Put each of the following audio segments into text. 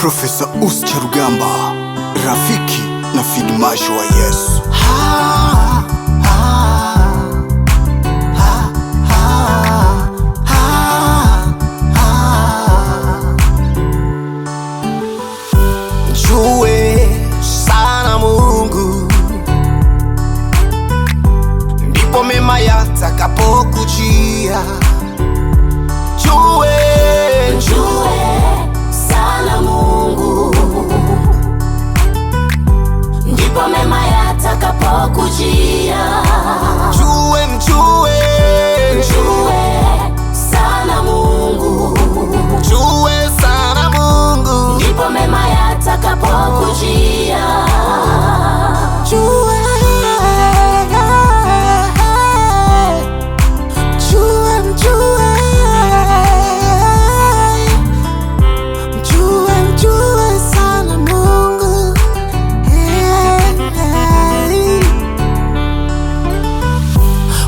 Profesa Charugamba, rafiki na fidmasho wa Yesu. Mjue sana Mungu, ndipo mema yatakapokujia. Mjue sana Mungu, ndipo mema yatakapokujia. Mjue sana Mungu, sana Mungu, ndipo mema yatakapokujia.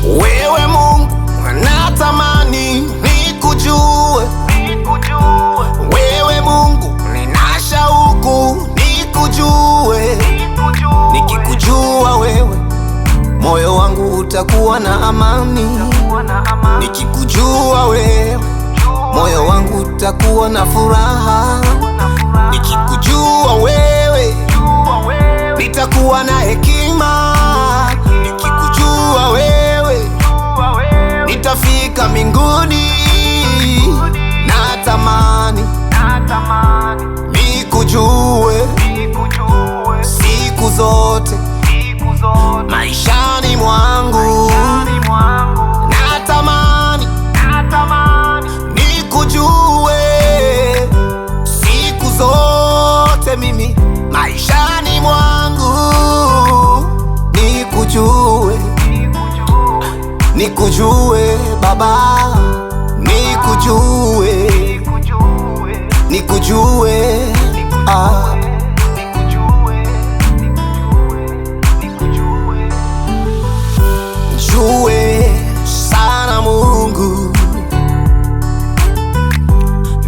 wewe Mungu natamani nikujue. Wewe Mungu nina shauku nikujue. Nikikujua wewe, moyo wangu utakuwa na amani. Nikikujua wewe, moyo wangu utakuwa na furaha. Nikikujua wewe, nitakuwa na hekima. Nikikujua wewe, nitafika mbinguni. Natamani nikujue siku zote maishani mwangu. Natamani nikujue siku zote mimi maishani mwangu. Nikujue Baba, nikujue Mjue sana Mungu,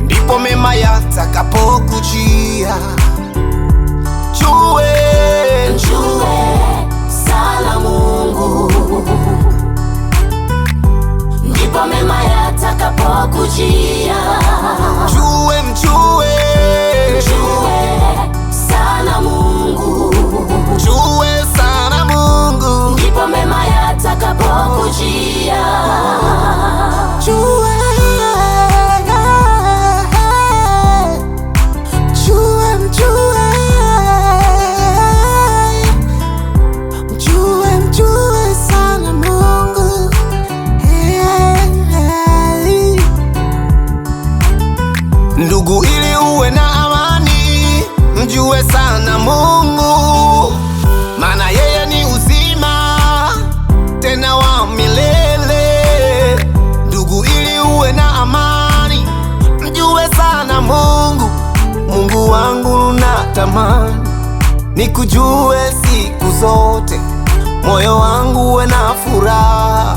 ndipo mema yatakapokujia. Mjue sana Mungu, ndipo mema yatakapokujia. Mjue sana Mungu, sana Mungu, ndipo mema yatakapokujia. ndugu, ili uwe na amani, mjue sana Mungu, maana yeye ni uzima tena wa milele. Ndugu, ili uwe na amani, mjue sana Mungu. Mungu wangu natamani nikujue siku zote, moyo wangu uwe na furaha.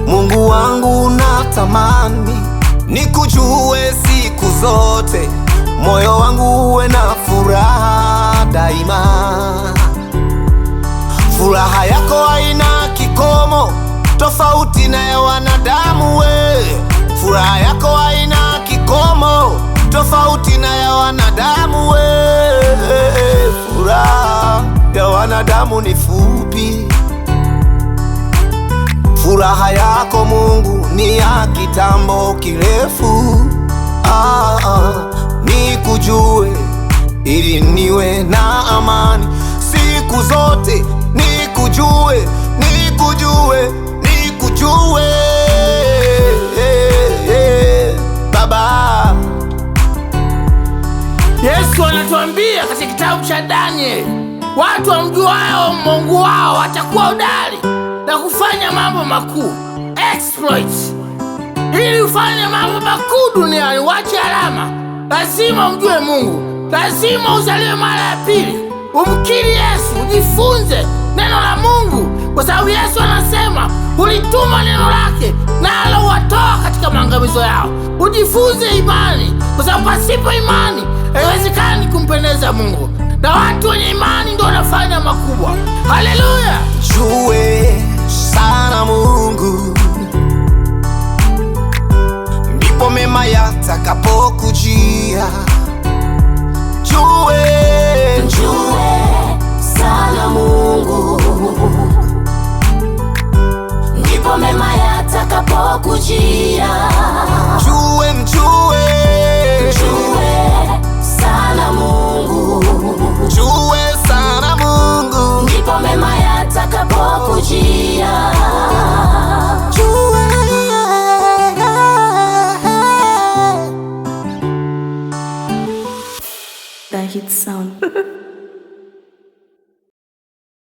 Mungu wangu natamani nikujue siku zote, moyo wangu uwe na furaha daima. Furaha yako haina kikomo, tofauti na ya wanadamu we. Furaha yako haina kikomo, tofauti na ya wanadamu we. Furaha ya wanadamu ni fupi, furaha yako Mungu ni ya kitambo kirefu. Nikujue ili niwe na amani siku zote. Nikujue Baba. Yesu anatuambia katika kitabu cha Danieli, watu wamjuao Mungu wao watakuwa hodari na kufanya mambo makuu, exploits. Ili ufanye mambo makuu duniani, wache alama, lazima umjue Mungu. Lazima uzaliwe mara ya pili, umkiri Yesu, ujifunze neno la Mungu. kwa sababu Yesu anasema ulituma neno lake nalo watoa katika maangamizo yao. Ujifunze imani, kwa sababu pasipo imani haiwezekani kumpendeza Mungu, na watu wenye imani ndio wanafanya makubwa. Haleluya! Jue sana Mungu, ndipo mema yatakapokujia. Jue sana Mungu, ndipo mema yatakapokujia. Mjue sana Mungu, sana Mungu, ndipo mema yatakapokujia. That hit sound.